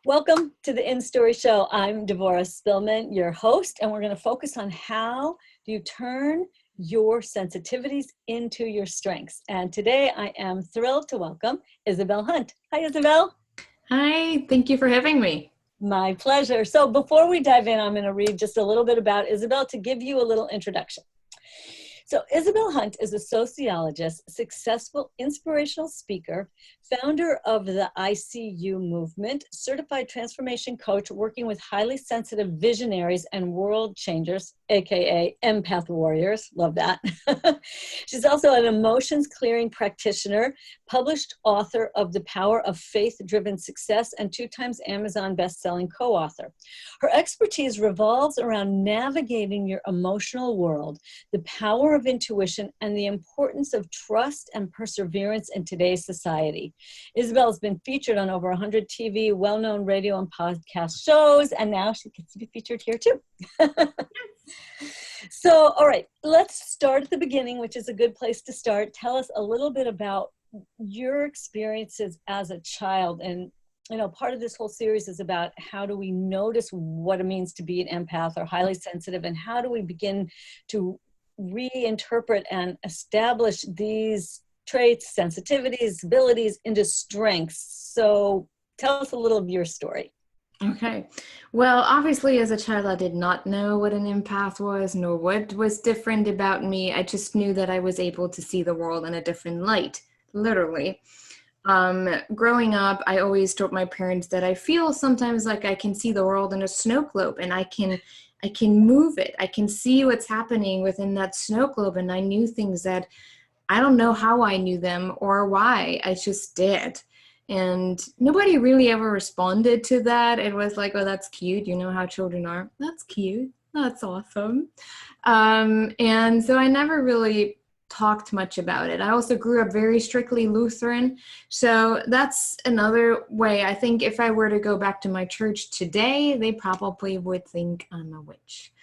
Welcome to the InStory Show. I'm Devorah Spilman, your host, and we're going to focus on how do you turn your sensitivities into your strengths. And today I am thrilled to welcome Isabel Hundt. Hi, Isabel. Hi, thank you for having me. My pleasure. So before we dive in, I'm going to read just a little bit about Isabel to give you a little introduction. So Isabel Hundt is a sociologist, successful inspirational speaker, founder of the ICU movement, certified transformation coach working with highly sensitive visionaries and world changers, aka empath warriors. Love that. She's also an emotions clearing practitioner, published author of The Power of Faith-Driven Success, and 2 times Amazon best-selling co-author. Her expertise revolves around navigating your emotional world, the power of intuition, and the importance of trust and perseverance in today's society. Isabel has been featured on over 100 TV, well-known radio and podcast shows, and now she gets to be featured here too. So, all right, let's start at the beginning, which is a good place to start. Tell us a little bit about your experiences as a child. And, you know, part of this whole series is about how do we notice what it means to be an empath or highly sensitive, and how do we begin to reinterpret and establish these traits, sensitivities, abilities into strengths. So tell us a little of your story. Okay. Well, obviously, as a child, I did not know what an empath was, nor what was different about me. I just knew that I was able to see the world in a different light, literally. Growing up, I always told my parents that I feel sometimes like I can see the world in a snow globe, and I can move it. I can see what's happening within that snow globe, and I knew things that I don't know how I knew them or why. I just did. And nobody really ever responded to that. It was like, oh, that's cute. You know how children are. That's cute. That's awesome. And so I never really talked much about it. I also grew up very strictly Lutheran. So that's another way. I think if I were to go back to my church today, they probably would think I'm a witch.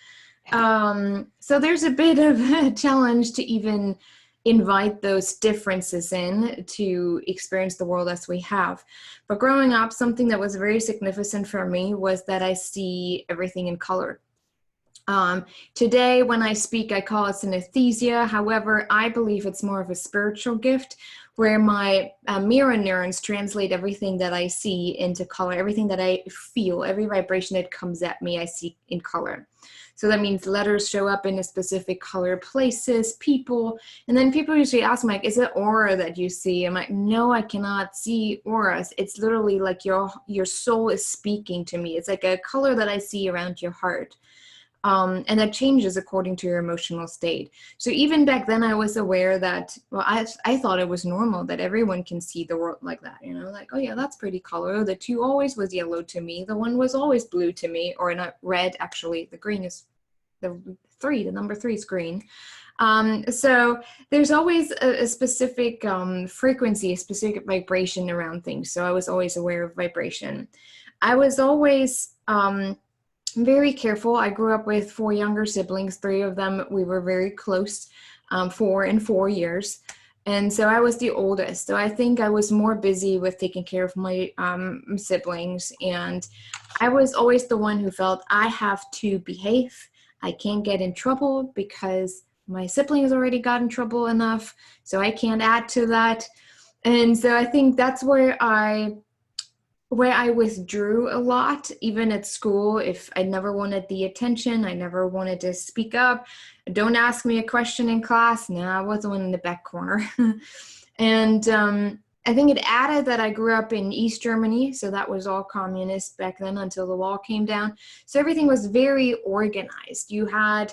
So there's a bit of a challenge to even invite those differences in to experience the world as we have. But growing up, something that was very significant for me was that I see everything in color. Today, when I speak, I call it synesthesia. However, I believe it's more of a spiritual gift where my mirror neurons translate everything that I see into color, everything that I feel, every vibration that comes at me, I see in color. So that means letters show up in a specific color, places, people. And then people usually ask me, like, is it aura that you see? I'm like, no, I cannot see auras. It's literally like your soul is speaking to me. It's like a color that I see around your heart. And that changes according to your emotional state. So even back then I was aware that, well, I thought it was normal that everyone can see the world like that, you know, like, oh yeah, that's pretty color. The 2 always was yellow to me. The 1 was always blue to me, or not red, actually. The green is the number 3 is green. So there's always a specific frequency, a specific vibration around things. So I was always aware of vibration. I was always very careful. I grew up with 4 younger siblings. 3 of them, we were very close, 4 and 4 years. And so I was the oldest. So I think I was more busy with taking care of my siblings. And I was always the one who felt I have to behave. I can't get in trouble because my siblings already got in trouble enough. So I can't add to that. And so I think that's where I withdrew a lot, even at school. If I never wanted the attention, I never wanted to speak up. Don't ask me a question in class. No, I was the one in the back corner. And I think it added that I grew up in East Germany. So that was all communist back then until the wall came down. So everything was very organized. You had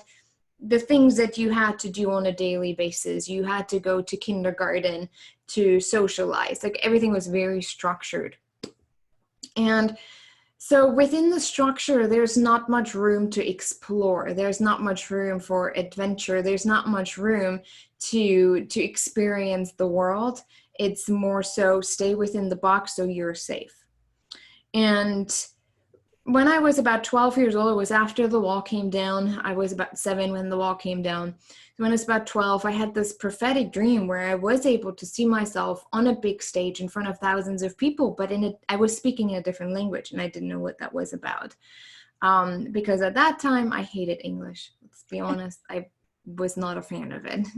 the things that you had to do on a daily basis. You had to go to kindergarten to socialize. Like everything was very structured. And so within the structure, there's not much room to explore. There's not much room for adventure. There's not much room to experience the world. It's more so stay within the box so you're safe. And when I was about 12 years old, it was after the wall came down. I was about 7 when the wall came down. when I was about 12, I had this prophetic dream where I was able to see myself on a big stage in front of thousands of people, but I was speaking in a different language, and I didn't know what that was about. Because at that time, I hated English. Let's be honest, I was not a fan of it.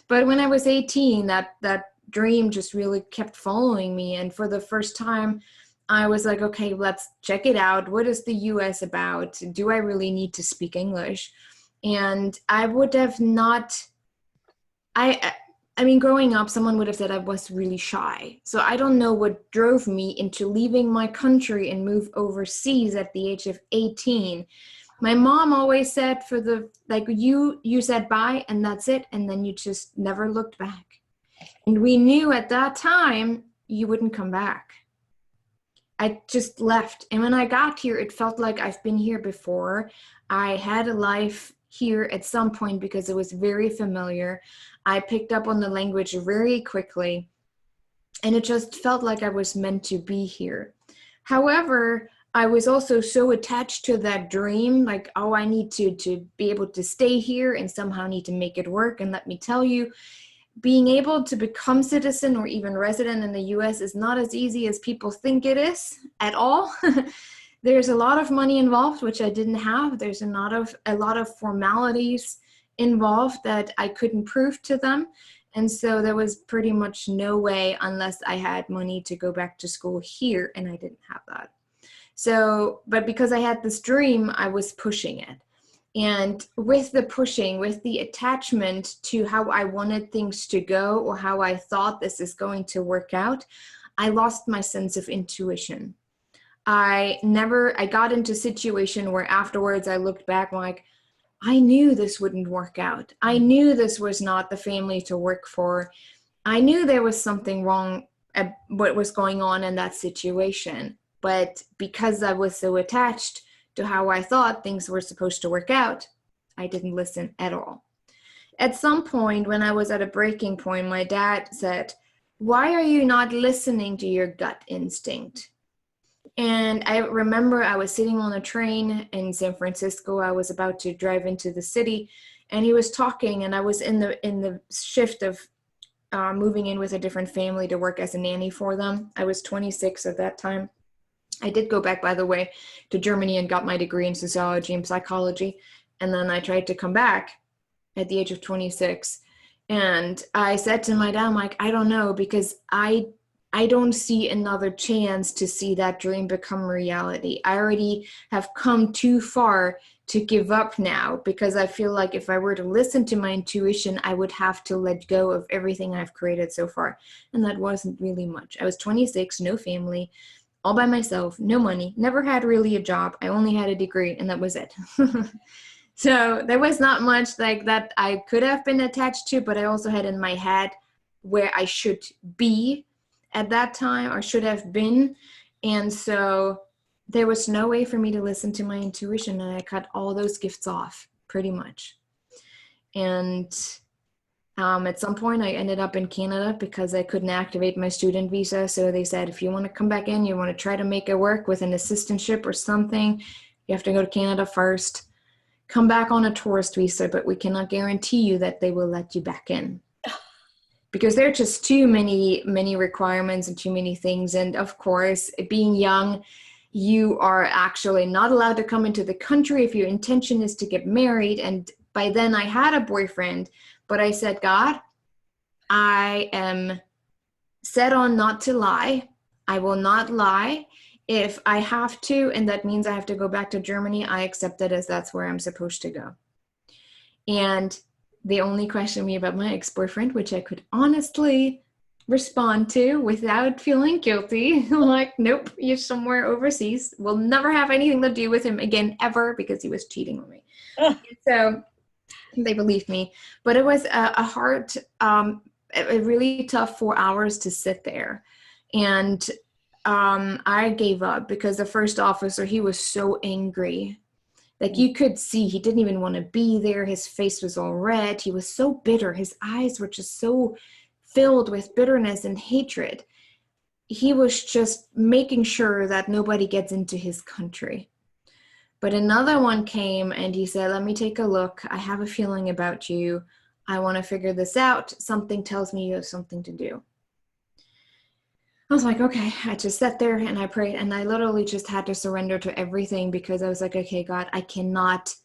But when I was 18, that dream just really kept following me. And for the first time, I was like, okay, let's check it out. What is the US about? Do I really need to speak English? And I would have not, I mean, growing up, someone would have said I was really shy. So I don't know what drove me into leaving my country and move overseas at the age of 18. My mom always said you said bye and that's it. And then you just never looked back. And we knew at that time you wouldn't come back. I just left. And when I got here, it felt like I've been here before. I had a life here at some point because it was very familiar. I picked up on the language very quickly, and it just felt like I was meant to be here. However, I was also so attached to that dream, like, oh, I need to be able to stay here and somehow need to make it work. And let me tell you, being able to become citizen or even resident in the US is not as easy as people think it is at all. There's a lot of money involved, which I didn't have. There's a lot of formalities involved that I couldn't prove to them. And so there was pretty much no way unless I had money to go back to school here, and I didn't have that. So, but because I had this dream, I was pushing it. And with the pushing, with the attachment to how I wanted things to go or how I thought this is going to work out, I lost my sense of intuition. I got into a situation where afterwards I looked back like, I knew this wouldn't work out. I knew this was not the family to work for. I knew there was something wrong at what was going on in that situation. But because I was so attached to how I thought things were supposed to work out, I didn't listen at all. At some point when I was at a breaking point, my dad said, "Why are you not listening to your gut instinct?" And I remember I was sitting on a train in San Francisco. I was about to drive into the city, and he was talking, and I was in the shift of moving in with a different family to work as a nanny for them. I was 26 at that time. I did go back, by the way, to Germany and got my degree in sociology and psychology. And then I tried to come back at the age of 26. And I said to my dad, I'm like, I don't know, because I don't see another chance to see that dream become reality. I already have come too far to give up now, because I feel like if I were to listen to my intuition, I would have to let go of everything I've created so far. And that wasn't really much. I was 26, no family, all by myself, no money, never had really a job. I only had a degree, and that was it. So there was not much like that I could have been attached to, but I also had in my head where I should be at that time, or should have been. And so there was no way for me to listen to my intuition, and I cut all those gifts off pretty much. And at some point I ended up in Canada because I couldn't activate my student visa. So they said, if you want to come back in, you want to try to make it work with an assistantship or something, you have to go to Canada first, come back on a tourist visa, but we cannot guarantee you that they will let you back in. Because there are just too many requirements and too many things. And of course, being young, you are actually not allowed to come into the country if your intention is to get married. And by then I had a boyfriend, but I said, God, I am set on not to lie. I will not lie. If I have to, and that means I have to go back to Germany, I accept it as that's where I'm supposed to go. And they only questioned me about my ex-boyfriend, which I could honestly respond to without feeling guilty. Like, nope, you're somewhere overseas. We'll never have anything to do with him again, ever, because he was cheating on me. So they believed me. But it was a really tough 4 hours to sit there. And I gave up because the first officer, he was so angry. Like, you could see he didn't even want to be there. His face was all red. He was so bitter. His eyes were just so filled with bitterness and hatred. He was just making sure that nobody gets into his country. But another one came and he said, let me take a look. I have a feeling about you. I want to figure this out. Something tells me you have something to do. I was like, okay. I just sat there and I prayed, and I literally just had to surrender to everything, because I was like, okay, God, I cannot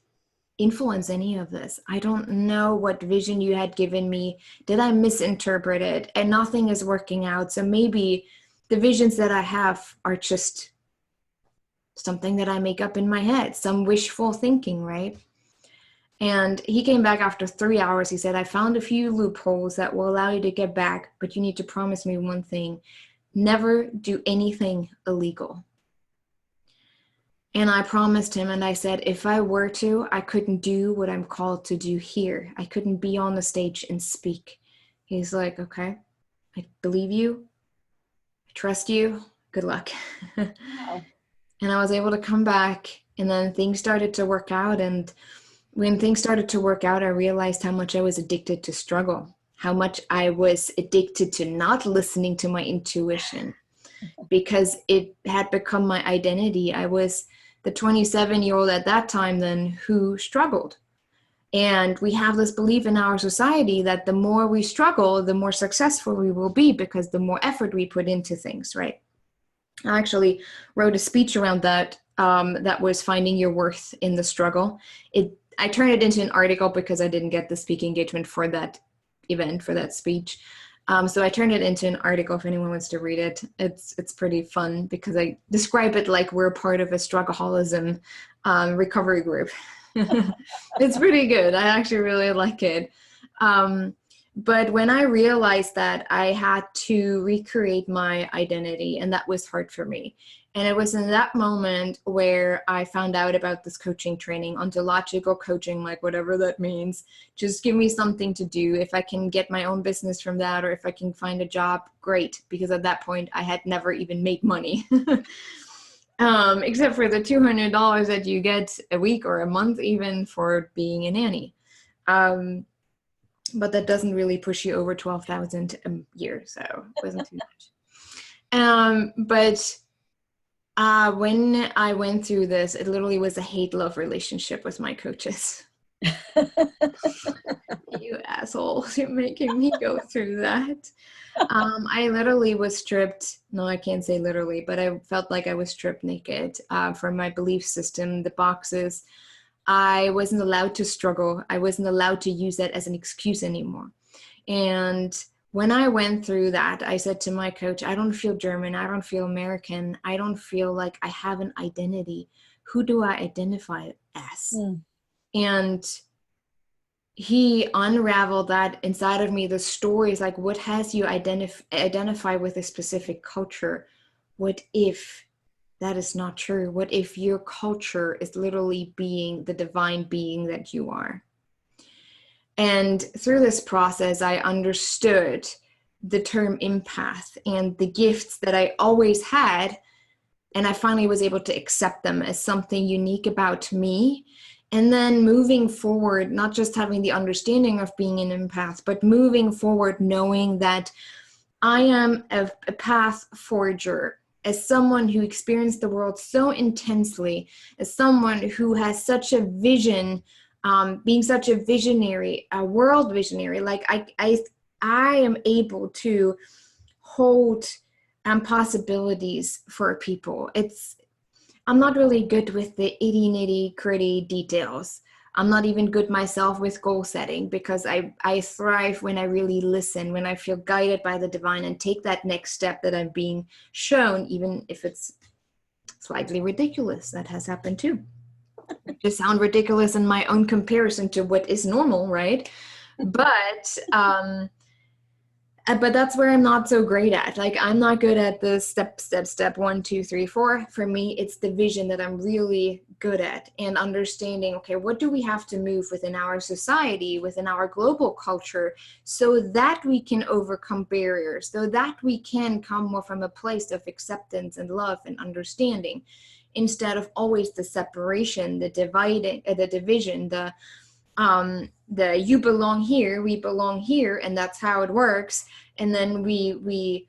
influence any of this. I don't know what vision you had given me. Did I misinterpret it? And nothing is working out. So maybe the visions that I have are just something that I make up in my head, some wishful thinking, right? And he came back after 3 hours. He said, I found a few loopholes that will allow you to get back, but you need to promise me one thing: never do anything illegal. And I promised him, and I said, if I were to, I couldn't do what I'm called to do here. I couldn't be on the stage and speak. He's like, okay, I believe you. I trust you. Good luck. Wow. And I was able to come back, and then things started to work out. And when things started to work out, I realized how much I was addicted to struggle, how much I was addicted to not listening to my intuition, because it had become my identity. I was the 27-year-old at that time then who struggled. And we have this belief in our society that the more we struggle, the more successful we will be, because the more effort we put into things, right? I actually wrote a speech around that, that was finding your worth in the struggle. I turned it into an article because I didn't get the speaking engagement for that event, for that speech. So I turned it into an article if anyone wants to read it. It's pretty fun because I describe it like we're part of a struggleholism recovery group. It's pretty good. I actually really like it. But when I realized that I had to recreate my identity, and that was hard for me. And it was in that moment where I found out about this coaching training, ontological coaching, like whatever that means. Just give me something to do. If I can get my own business from that, or if I can find a job, great. Because at that point, I had never even made money. Except for the $200 that you get a week or a month even for being a nanny. But that doesn't really push you over 12,000 a year, so it wasn't too much. But when I went through this, it literally was a hate-love relationship with my coaches. You assholes, you're making me go through that. I literally was stripped. No, I can't say literally, but I felt like I was stripped naked from my belief system, the boxes. I wasn't allowed to struggle. I wasn't allowed to use that as an excuse anymore. And when I went through that, I said to my coach, I don't feel German. I don't feel American. I don't feel like I have an identity. Who do I identify as? And he unraveled that inside of me, the stories, like what has you identify with a specific culture? What if that is not true? What if your culture is literally being the divine being that you are? And through this process, I understood the term empath and the gifts that I always had. And I finally was able to accept them as something unique about me. And then moving forward, not just having the understanding of being an empath, but moving forward, knowing that I am a path forger, as someone who experienced the world so intensely, as someone who has such a vision, being such a visionary, a world visionary, like I am able to hold possibilities for people. I'm not really good with the itty gritty details. I'm not even good myself with goal setting, because I thrive when I really listen, when I feel guided by the divine and take that next step that I'm being shown, even if it's slightly ridiculous. That has happened too. I just sound ridiculous in my own comparison to what is normal, right? But that's where I'm not so great at. Like, I'm not good at the step 1, 2, 3, 4. For me, it's the vision that I'm really good at, and understanding, okay, what do we have to move within our society, within our global culture, so that we can overcome barriers, so that we can come more from a place of acceptance and love and understanding, instead of always the separation, the dividing, the division, the you belong here, we belong here, and that's how it works. And then we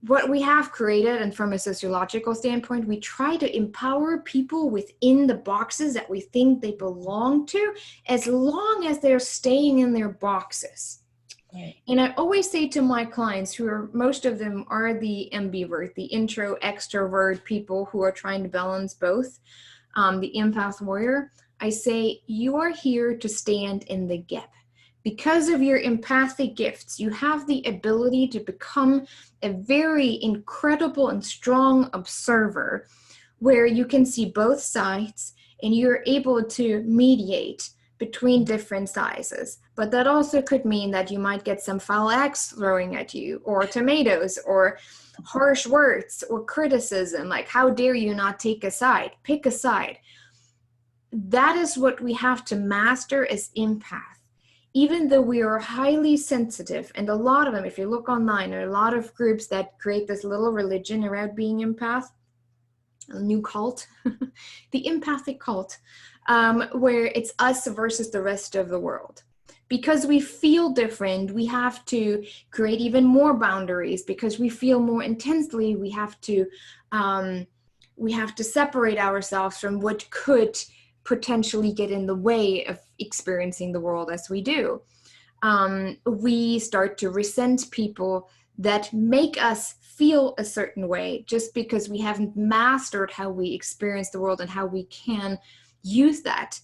what we have created, and from a sociological standpoint, we try to empower people within the boxes that we think they belong to, as long as they're staying in their boxes. Right. And I always say to my clients, who are, most of them are the ambivert, the intro extrovert people who are trying to balance both, the empath warrior, I say, you are here to stand in the gap. Because of your empathic gifts, you have the ability to become a very incredible and strong observer, where you can see both sides and you're able to mediate between different sizes. But that also could mean that you might get some foul eggs throwing at you, or tomatoes, or harsh words, or criticism, like, how dare you not take a side? Pick a side. That is what we have to master as empath. Even though we are highly sensitive, and a lot of them, if you look online, there are a lot of groups that create this little religion around being empath, a new cult, the empathic cult, where it's us versus the rest of the world. Because we feel different, we have to create even more boundaries. Because we feel more intensely, we have to separate ourselves from what could potentially get in the way of experiencing the world as we do. We start to resent people that make us feel a certain way, just because we haven't mastered how we experience the world and how we can use that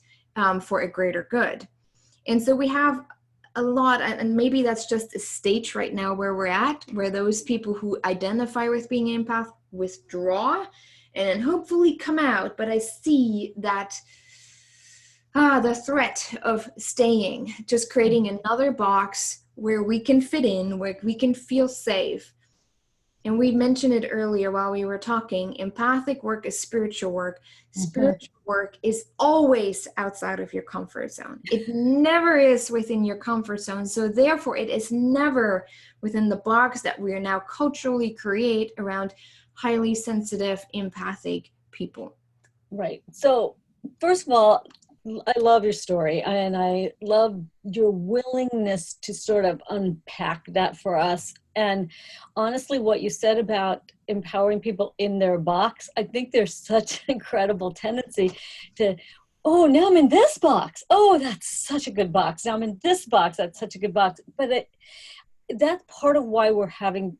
for a greater good. And so we have a lot, and maybe that's just a stage right now where we're at, where those people who identify with being empath withdraw and then hopefully come out. But I see that the threat of staying, just creating another box where we can fit in, where we can feel safe. And we mentioned it earlier while we were talking, empathic work is spiritual work. Spiritual work is always outside of your comfort zone. It never is within your comfort zone. So therefore, it is never within the box that we are now culturally create around highly sensitive, empathic people. Right. So first of all, I love your story, and I love your willingness to sort of unpack that for us. And honestly, what you said about empowering people in their box, I think there's such an incredible tendency to, oh, now I'm in this box. Oh, that's such a good box. Now I'm in this box. That's such a good box. But that's part of why we're having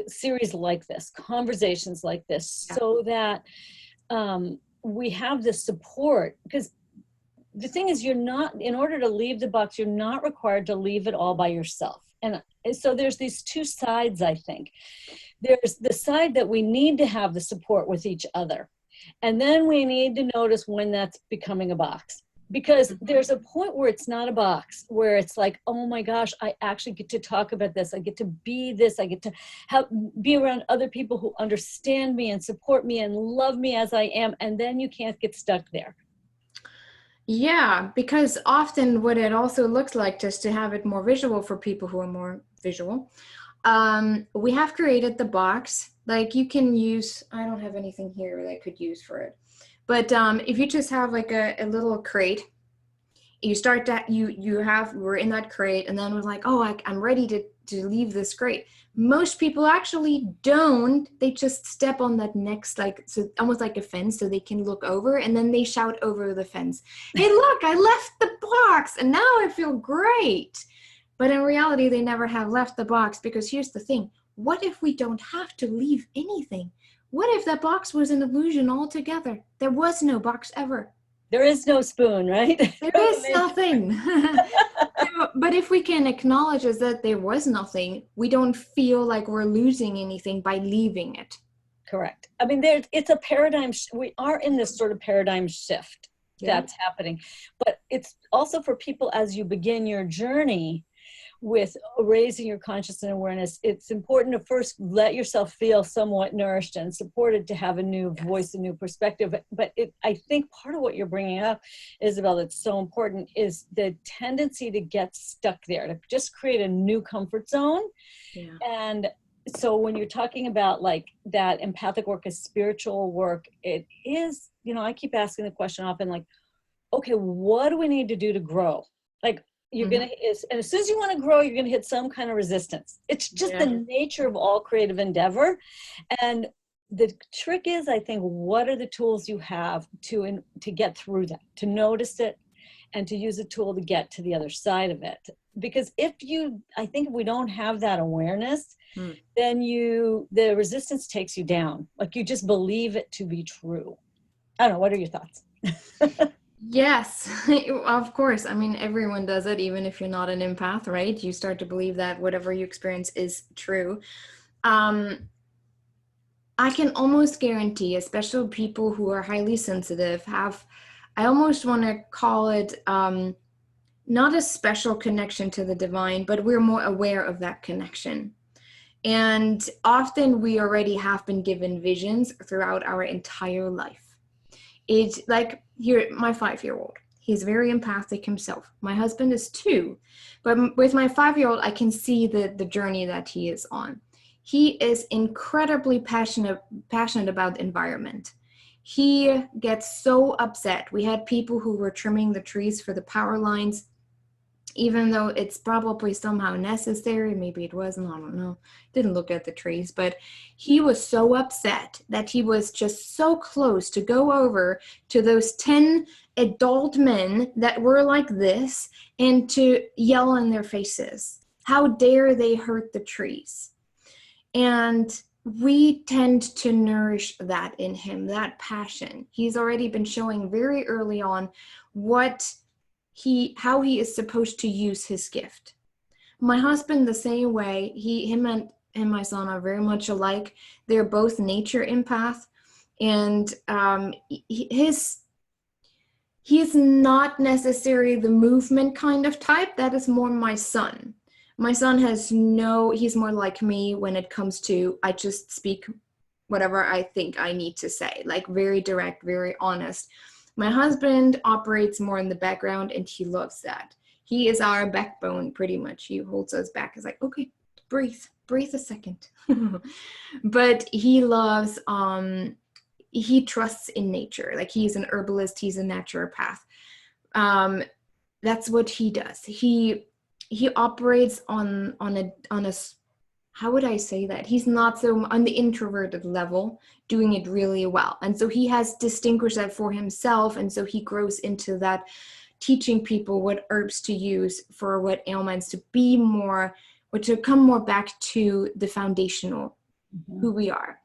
series like this, conversations like this, so that we have this support. Because the thing is, you're not, in order to leave the box, you're not required to leave it all by yourself. And so there's these two sides, I think. There's the side that we need to have the support with each other. And then we need to notice when that's becoming a box. Because there's a point where it's not a box, where it's like, oh my gosh, I actually get to talk about this. I get to be this. I get to be around other people who understand me and support me and love me as I am. And then you can't get stuck there. Yeah, because often what it also looks like, just to have it more visual for people who are more visual, we have created the box. Like, you can use, I don't have anything here that I could use for it. But if you just have like a little crate, you start that, we're in that crate, and then we're like, oh, I'm ready to leave this crate. Most people actually don't. They just step on that next, like, so almost like a fence, so they can look over, and then they shout over the fence, hey, look, I left the box, and now I feel great. But in reality, they never have left the box, because here's the thing. What if we don't have to leave anything? What if that box was an illusion altogether? There was no box ever. There is no spoon, right? There is nothing. But if we can acknowledge that there was nothing, we don't feel like we're losing anything by leaving it. Correct. I mean, it's a paradigm. We are in this sort of paradigm shift that's happening. But it's also for people, as you begin your journey with raising your consciousness and awareness, it's important to first let yourself feel somewhat nourished and supported to have a new voice, a new perspective. But I think part of what you're bringing up, Isabel, that's so important is the tendency to get stuck there, to just create a new comfort zone. Yeah. And so when you're talking about like that empathic work is spiritual work, it is, I keep asking the question often, like, okay, what do we need to do to grow? Like, you're going to, and as soon as you want to grow, you're going to hit some kind of resistance. It's just the nature of all creative endeavor. And the trick is, I think, what are the tools you have to get through that, to notice it, and to use a tool to get to the other side of it. Because I think if we don't have that awareness, then the resistance takes you down. Like you just believe it to be true. I don't know. What are your thoughts? Yes, of course. I mean, everyone does it, even if you're not an empath, right? You start to believe that whatever you experience is true. I can almost guarantee, especially people who are highly sensitive, I almost want to call it not a special connection to the divine, but we're more aware of that connection. And often we already have been given visions throughout our entire life. It's like here, my 5-year-old, he's very empathic himself. My husband is 2, but with my 5-year-old, I can see the journey that he is on. He is incredibly passionate about the environment. He gets so upset. We had people who were trimming the trees for the power lines, even though it's probably somehow necessary. Maybe it wasn't, I don't know. Didn't look at the trees, but he was so upset that he was just so close to go over to those 10 adult men that were like this and to yell in their faces. How dare they hurt the trees? And we tend to nourish that in him, that passion. He's already been showing very early on how he is supposed to use his gift. My husband, the same way. Him and my son are very much alike. They're both nature empath, and he's not necessarily the movement kind of type. That is more my son. My son he's more like me when it comes to, I just speak whatever I think I need to say, like very direct, very honest. My husband operates more in the background, and he loves that. He is our backbone, pretty much. He holds us back. He's like, okay, breathe a second. But he loves, he trusts in nature. Like he's an herbalist, he's a naturopath. That's what he does. He operates on a, how would I say that? He's not so on the introverted level, doing it really well. And so he has distinguished that for himself. And so he grows into that, teaching people what herbs to use for what ailments, to be more, or to come more back to the foundational, who we are,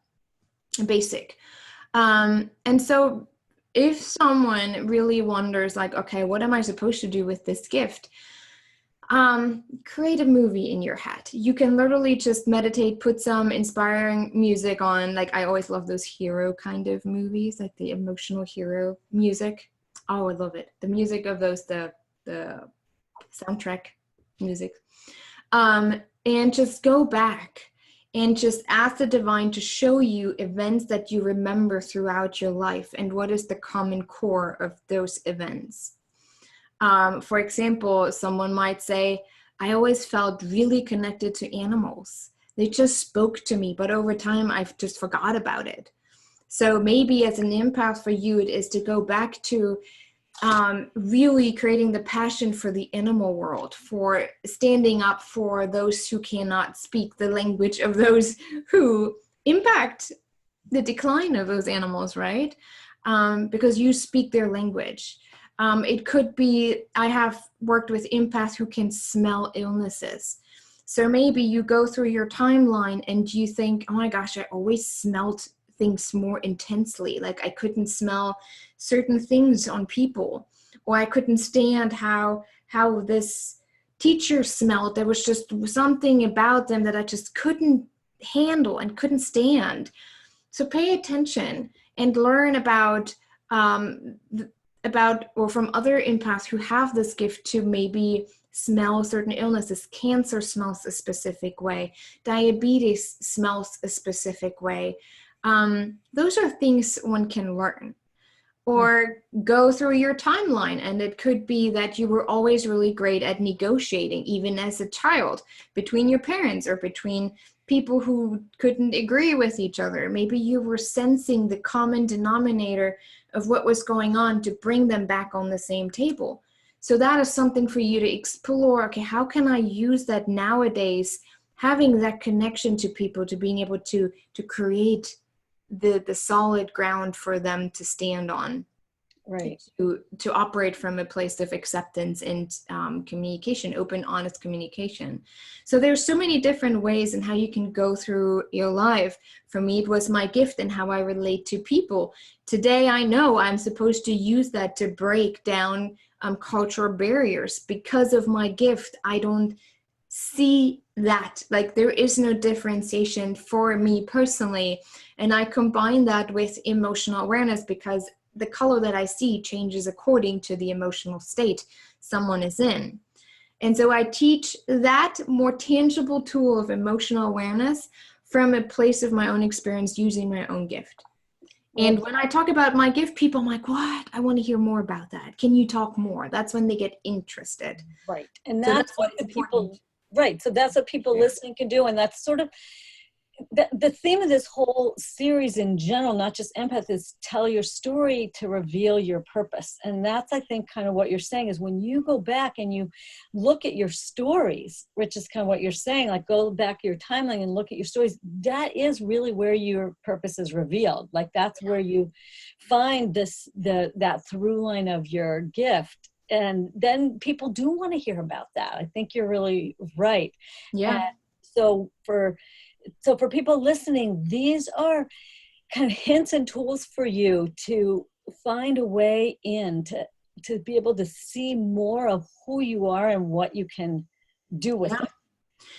basic. And so if someone really wonders like, okay, what am I supposed to do with this gift? Create a movie in your head. You can literally just meditate, put some inspiring music on. Like I always love those hero kind of movies, like the emotional hero music. Oh, I love it. The music of those, the soundtrack music. And just go back and just ask the divine to show you events that you remember throughout your life and what is the common core of those events. For example, someone might say, I always felt really connected to animals. They just spoke to me, but over time, I've just forgot about it. So maybe as an empath for you, it is to go back to really creating the passion for the animal world, for standing up for those who cannot speak the language of those who impact the decline of those animals, right? Because you speak their language. It could be, I have worked with empaths who can smell illnesses. So maybe you go through your timeline and you think, oh my gosh, I always smelled things more intensely. Like I couldn't smell certain things on people, or I couldn't stand how this teacher smelled. There was just something about them that I just couldn't handle and couldn't stand. So pay attention and learn about or from other empaths who have this gift to maybe smell certain illnesses. Cancer smells a specific way. Diabetes smells a specific way. Those are things one can learn. Or go through your timeline, and it could be that you were always really great at negotiating, even as a child, between your parents or between people who couldn't agree with each other. Maybe you were sensing the common denominator of what was going on to bring them back on the same table. So that is something for you to explore. Okay, how can I use that nowadays, having that connection to people, to being able to create the solid ground for them to stand on, Right. to operate from a place of acceptance and communication, open, honest communication. So there's so many different ways in how you can go through your life. For me, it was my gift and how I relate to people. Today, I know I'm supposed to use that to break down cultural barriers. Because of my gift, I don't see that, like, there is no differentiation for me personally. And I combine that with emotional awareness, because the color that I see changes according to the emotional state someone is in. And so I teach that more tangible tool of emotional awareness from a place of my own experience using my own gift. And when I talk about my gift, people, I'm like, what? I want to hear more about that. Can you talk more? That's when they get interested. Right. And that's what the people, right. So that's what people listening can do. And that's sort of the theme of this whole series in general, not just empath, is tell your story to reveal your purpose. And that's, I think, kind of what you're saying is when you go back and you look at your stories, which is kind of what you're saying, like go back your timeline and look at your stories, that is really where your purpose is revealed. Like that's where you find that through line of your gift. And then people do want to hear about that. I think you're really right. Yeah. And so for people listening, these are kind of hints and tools for you to find a way in to be able to see more of who you are and what you can do with it.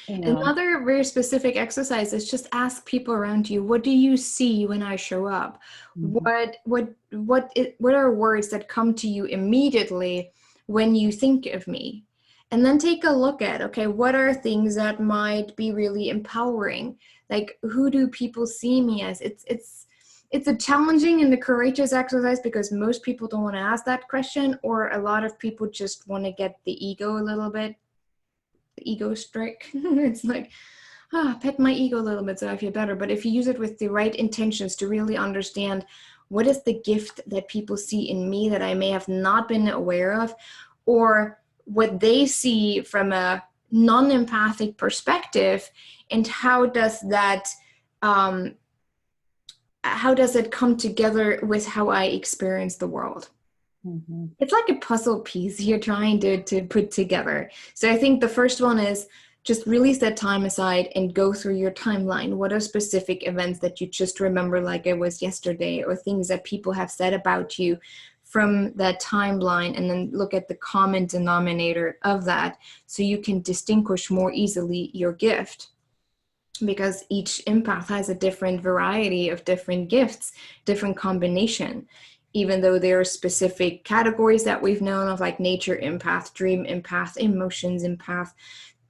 You know? Another very specific exercise is just ask people around you, what do you see when I show up? Mm-hmm. What are words that come to you immediately when you think of me? And then take a look at, okay, what are things that might be really empowering? Like, who do people see me as? It's a challenging and a courageous exercise because most people don't want to ask that question, or a lot of people just want to get the ego a little bit, the ego stroke. It's like, pet my ego a little bit so I feel better. But if you use it with the right intentions to really understand what is the gift that people see in me that I may have not been aware of, or what they see from a non-empathic perspective, and how does it come together with how I experience the world? Mm-hmm. It's like a puzzle piece you're trying to put together. So I think the first one is just really set time aside and go through your timeline. What are specific events that you just remember like it was yesterday, or things that people have said about you from that timeline, and then look at the common denominator of that so you can distinguish more easily your gift. Because each empath has a different variety of different gifts, different combination, even though there are specific categories that we've known of, like nature empath, dream empath, emotions empath,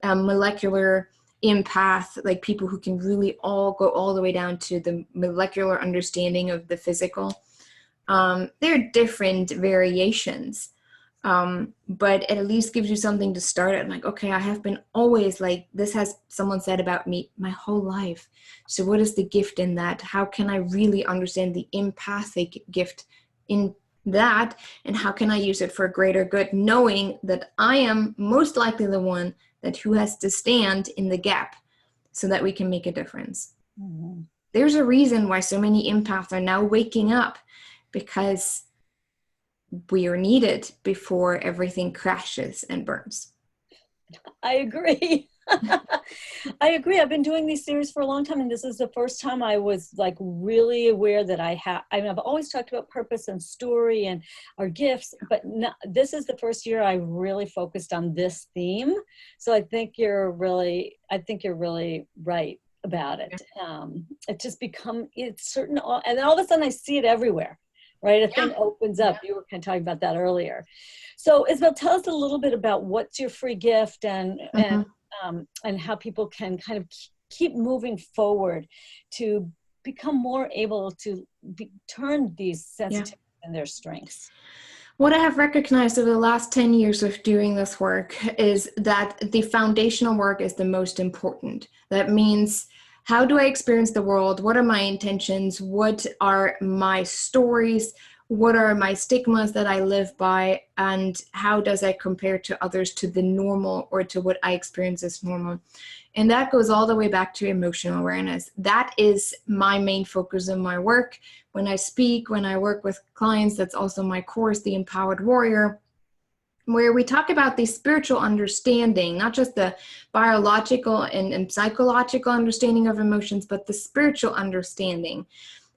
molecular empath, like people who can really all go all the way down to the molecular understanding of the physical. There are different variations, but it at least gives you something to start at. Like, okay, I have been always like, this has someone said about me my whole life. So what is the gift in that? How can I really understand the empathic gift in that? And how can I use it for greater good, knowing that I am most likely the one who has to stand in the gap so that we can make a difference. Mm-hmm. There's a reason why so many empaths are now waking up, because we are needed before everything crashes and burns. I agree. I agree. I've been doing these series for a long time, and this is the first time I was like really aware that I've always talked about purpose and story and our gifts, but this is the first year I really focused on this theme. So I think you're really right about it. It just it's certain, and then all of a sudden I see it everywhere. Right? A thing opens up. You were kind of talking about that earlier. So Isabel, tell us a little bit about what's your free gift and how people can kind of keep moving forward to become more able to turn these sensitivities and their strengths. What I have recognized over the last 10 years of doing this work is that the foundational work is the most important. That means, how do I experience the world? What are my intentions? What are my stories? what are my stigmas that I live by, and how does that compare to others, to the normal, or to what I experience as normal. And that goes all the way back to emotional awareness. That is my main focus in my work. When I speak, when I work with clients, that's also my course, The Empowered Warrior, where we talk about the spiritual understanding, not just the biological and psychological understanding of emotions, but the spiritual understanding,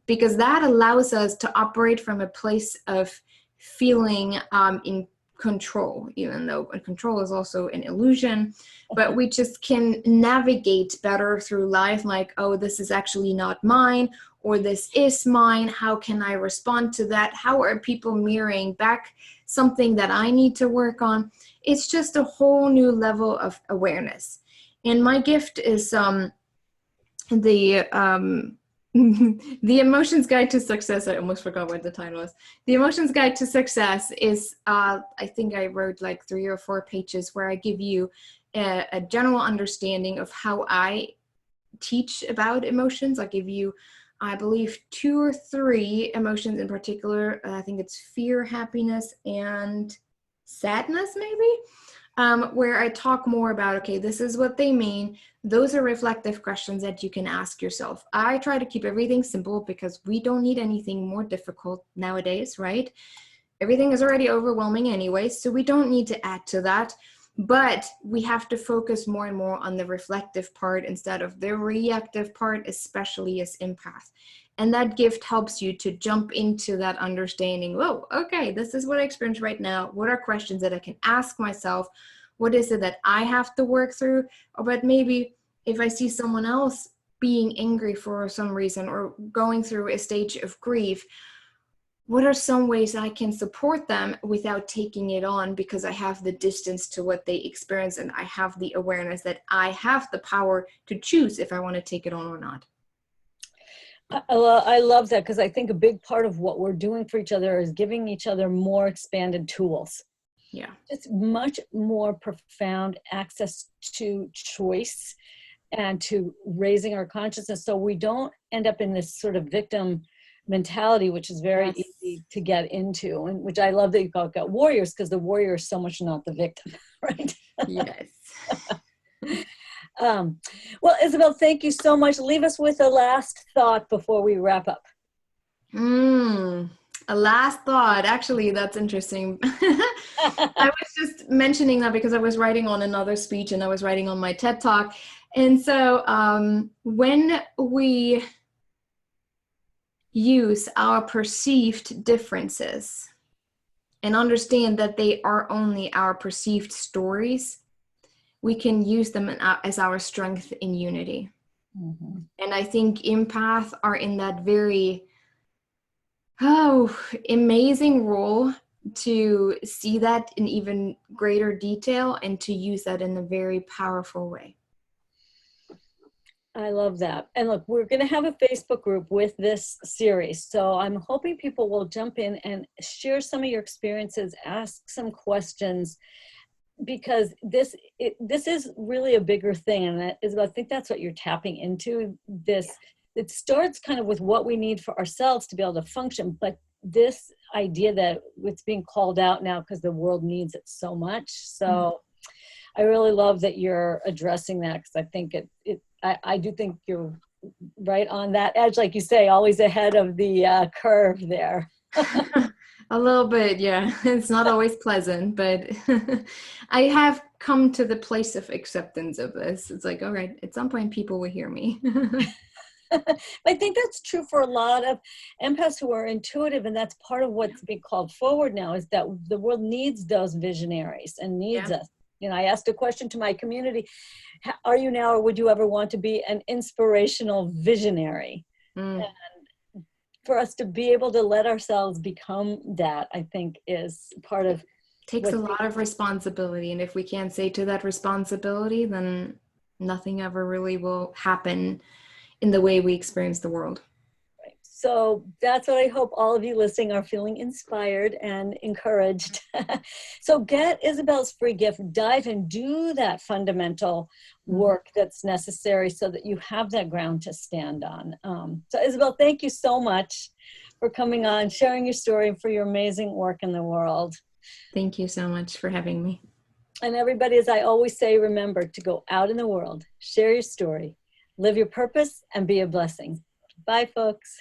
because that allows us to operate from a place of feeling in control, even though control is also an illusion. But we just can navigate better through life, like, oh, this is actually not mine, or this is mine. How can I respond to that? How are people mirroring back something that I need to work on? It's just a whole new level of awareness. And my gift is the the Emotions Guide to Success. I almost forgot what the title is. The Emotions Guide to Success is, I think I wrote like 3 or 4 pages where I give you a general understanding of how I teach about emotions. I give you, I believe, 2 or 3 emotions in particular. I think it's fear, happiness, and sadness, maybe, where I talk more about, okay, this is what they mean. Those are reflective questions that you can ask yourself. I try to keep everything simple because we don't need anything more difficult nowadays, right? Everything is already overwhelming anyway, so we don't need to add to that. But we have to focus more and more on the reflective part instead of the reactive part, especially as empath. And that gift helps you to jump into that understanding. Whoa, okay, this is what I experience right now. What are questions that I can ask myself? What is it that I have to work through? Or but maybe if I see someone else being angry for some reason or going through a stage of grief, what are some ways I can support them without taking it on, because I have the distance to what they experience and I have the awareness that I have the power to choose if I want to take it on or not. I love that, because I think a big part of what we're doing for each other is giving each other more expanded tools. Yeah. It's much more profound access to choice and to raising our consciousness, so we don't end up in this sort of victim mentality, which is very easy to get into, and which I love that you got warriors, because the warrior is so much not the victim, right? Yes. Well, Isabel, thank you so much. Leave us with a last thought before we wrap up. A last thought. Actually, that's interesting. I was just mentioning that because I was writing on another speech and I was writing on my TED Talk. And so when we use our perceived differences and understand that they are only our perceived stories, we can use them as our strength in unity. Mm-hmm. And I think empaths are in that very amazing role to see that in even greater detail and to use that in a very powerful way. I love that. And look, we're going to have a Facebook group with this series. So I'm hoping people will jump in and share some of your experiences, ask some questions, because this is really a bigger thing. And that is, I think that's what you're tapping into. It starts kind of with what we need for ourselves to be able to function. But this idea that it's being called out now because the world needs it so much. So I really love that you're addressing that, because I think I do think you're right on that edge, like you say, always ahead of the curve there. A little bit, yeah. It's not always pleasant, but I have come to the place of acceptance of this. It's like, all right, at some point people will hear me. I think that's true for a lot of empaths who are intuitive, and that's part of what's being called forward now, is that the world needs those visionaries and needs us. You know, I asked a question to my community: are you now, or would you ever want to be an inspirational visionary? And for us to be able to let ourselves become that, I think is part of... Takes a lot of responsibility. And if we can't say to that responsibility, then nothing ever really will happen in the way we experience the world. Right. So that's what I hope all of you listening are feeling inspired and encouraged. So get Isabel's free gift, dive and do that fundamental work that's necessary so that you have that ground to stand on. So Isabel, thank you so much for coming on, sharing your story, and for your amazing work in the world. Thank you so much for having me. And everybody, as I always say, remember to go out in the world, share your story, live your purpose, and be a blessing. Bye, folks.